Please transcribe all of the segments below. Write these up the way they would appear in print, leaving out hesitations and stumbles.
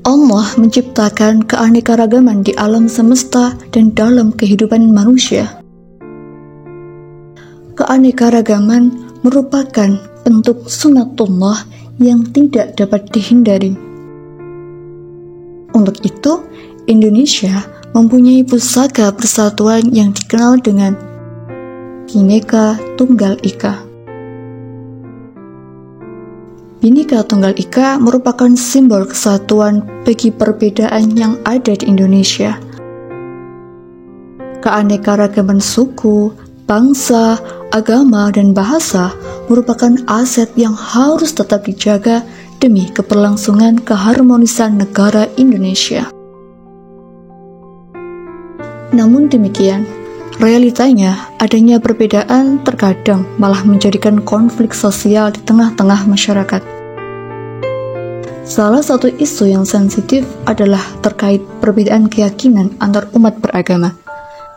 Allah menciptakan keanekaragaman di alam semesta dan dalam kehidupan manusia. Keanekaragaman merupakan bentuk sunatullah yang tidak dapat dihindari. Untuk itu, Indonesia mempunyai pusaka persatuan yang dikenal dengan Bhinneka Tunggal Ika. Bhinneka Tunggal Ika merupakan simbol kesatuan bagi perbedaan yang ada di Indonesia. Keanekaragaman suku, bangsa, agama, dan bahasa merupakan aset yang harus tetap dijaga demi keberlangsungan keharmonisan negara Indonesia. Namun demikian, realitanya adanya perbedaan terkadang malah menjadikan konflik sosial di tengah-tengah masyarakat. Salah satu isu yang sensitif adalah terkait perbedaan keyakinan antar umat beragama.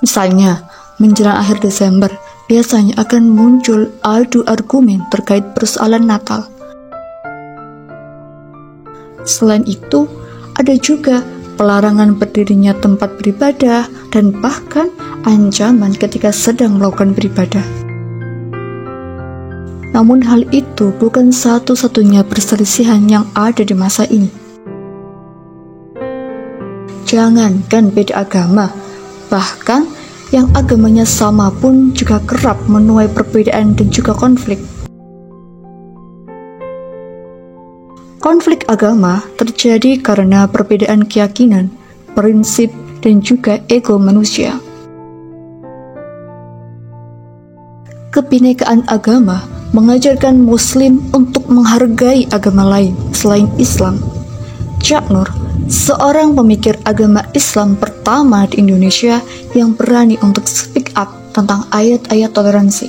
Misalnya, menjelang akhir Desember, biasanya akan muncul adu argumen terkait persoalan Natal. Selain itu, ada juga pelarangan berdirinya tempat beribadah dan bahkan ancaman ketika sedang melakukan beribadah. Namun hal itu bukan satu-satunya perselisihan yang ada di masa ini. Jangankan beda agama, bahkan yang agamanya sama pun juga kerap menuai perbedaan dan juga konflik. Konflik agama terjadi karena perbedaan keyakinan, prinsip, dan juga ego manusia. Kebinekaan agama mengajarkan Muslim untuk menghargai agama lain selain Islam. Chak Nur, seorang pemikir agama Islam pertama di Indonesia yang berani untuk speak up tentang ayat-ayat toleransi.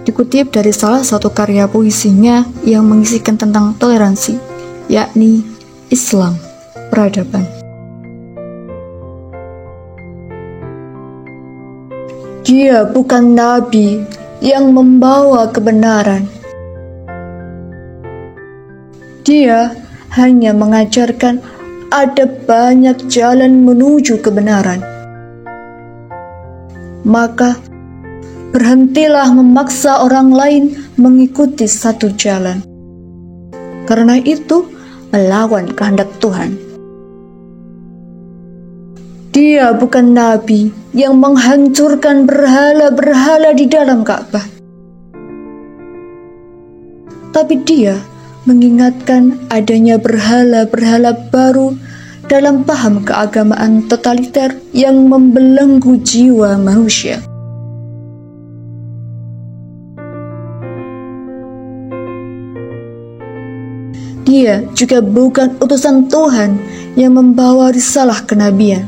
Dikutip dari salah satu karya puisinya yang mengisikan tentang toleransi, yakni Islam, Peradaban. Dia bukan nabi yang membawa kebenaran. Dia hanya mengajarkan ada banyak jalan menuju kebenaran. Maka, berhentilah memaksa orang lain mengikuti satu jalan. Karena itu, melawan kehendak Tuhan. Dia bukan nabi yang menghancurkan berhala-berhala di dalam Ka'bah. Tapi dia mengingatkan adanya berhala-berhala baru dalam paham keagamaan totaliter yang membelenggu jiwa manusia. Dia juga bukan utusan Tuhan yang membawa risalah kenabian.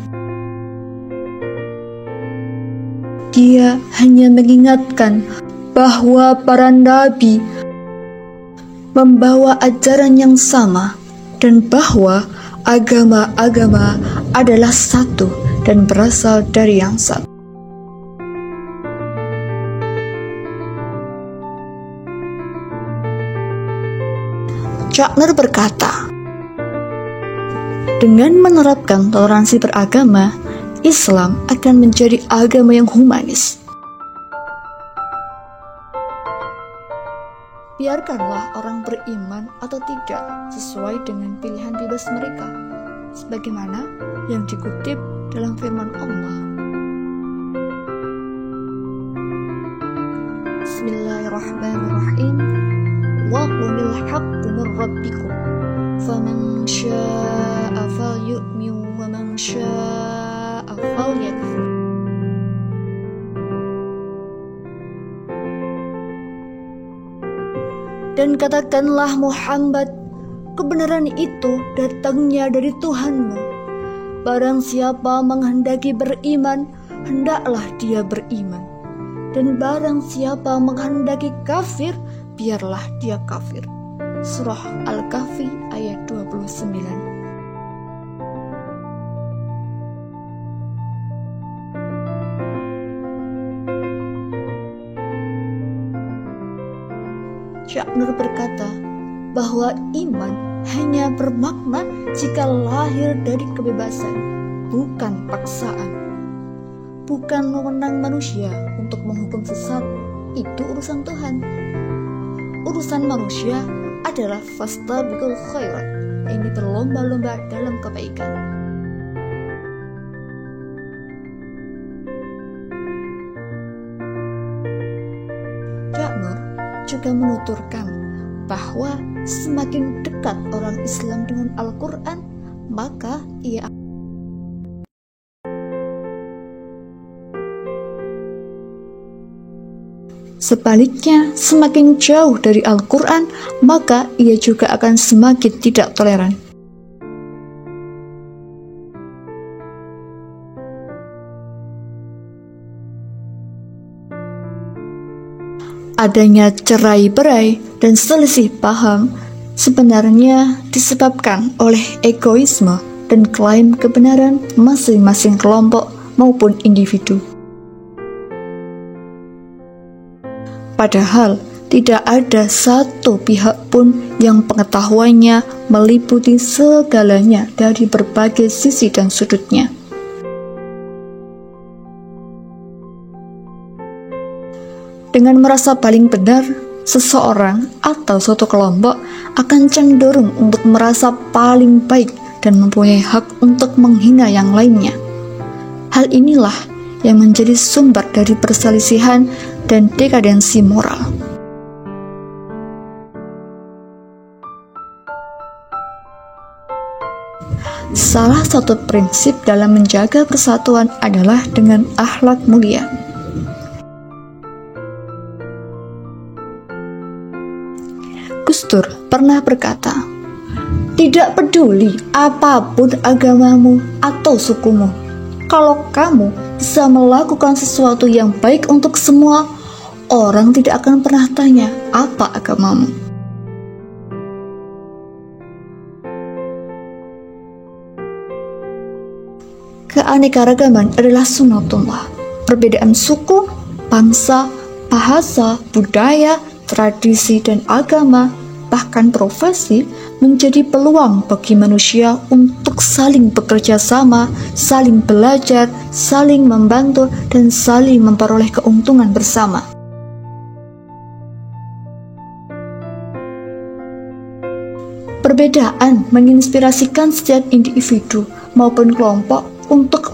Dia hanya mengingatkan bahwa para nabi membawa ajaran yang sama dan bahwa agama-agama adalah satu dan berasal dari yang satu. Chak Nur berkata, dengan menerapkan toleransi beragama, Islam akan menjadi agama yang humanis. Biarkanlah orang beriman atau tidak sesuai dengan pilihan bebas mereka, sebagaimana yang dikutip dalam firman Allah. Bismillahirrahmanirrahim. Wa qulil haqqu min rabbikum faman syaa'a falyu'min wa man syaa'a falyakfur. Dan katakanlah Muhammad, kebenaran itu datangnya dari Tuhanmu. Barang siapa menghendaki beriman, hendaklah dia beriman. Dan barang siapa menghendaki kafir, biarlah dia kafir. Surah Al-Kahfi ayat 29. Chak Nur berkata bahwa iman hanya bermakna jika lahir dari kebebasan, bukan paksaan. Bukan wewenang manusia untuk menghukum sesat, itu urusan Tuhan. Urusan manusia adalah fastabiqul khairat, ini berlomba-lomba dalam kebaikan. Cak Nur juga menuturkan bahwa semakin dekat orang Islam dengan Al-Quran, maka ia sebaliknya, semakin jauh dari Al-Quran, maka ia juga akan semakin tidak toleran. Adanya cerai-berai dan selisih paham sebenarnya disebabkan oleh egoisme dan klaim kebenaran masing-masing kelompok maupun individu. Padahal tidak ada satu pihak pun yang pengetahuannya meliputi segalanya dari berbagai sisi dan sudutnya. Dengan merasa paling benar, seseorang atau suatu kelompok akan cenderung untuk merasa paling baik dan mempunyai hak untuk menghina yang lainnya. Hal inilah yang menjadi sumber dari perselisihan dan dekadensi moral. Salah satu prinsip dalam menjaga persatuan adalah dengan akhlak mulia. Gus Dur pernah berkata, "Tidak peduli apapun agamamu atau sukumu, kalau kamu bisa melakukan sesuatu yang baik untuk semua, orang tidak akan pernah tanya apa agamamu." Keanekaragaman adalah sunnatullah. Perbedaan suku, bangsa, bahasa, budaya, tradisi, dan agama, bahkan profesi, menjadi peluang bagi manusia untuk saling bekerja sama, saling belajar, saling membantu, dan saling memperoleh keuntungan bersama. Perbedaan menginspirasikan setiap individu maupun kelompok untuk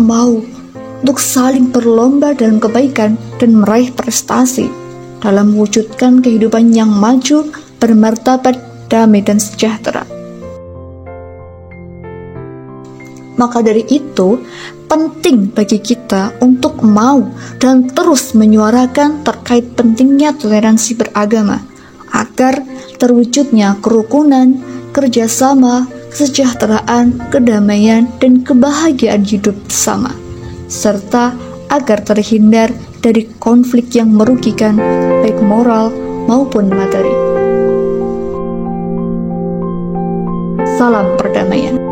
saling berlomba dalam kebaikan dan meraih prestasi dalam mewujudkan kehidupan yang maju, bermartabat, damai, dan sejahtera. Maka dari itu, penting bagi kita untuk mau dan terus menyuarakan terkait pentingnya toleransi beragama, agar terwujudnya kerukunan, kerjasama, kesejahteraan, kedamaian, dan kebahagiaan hidup bersama, serta agar terhindar dari konflik yang merugikan baik moral maupun materi. Salam perdamaian.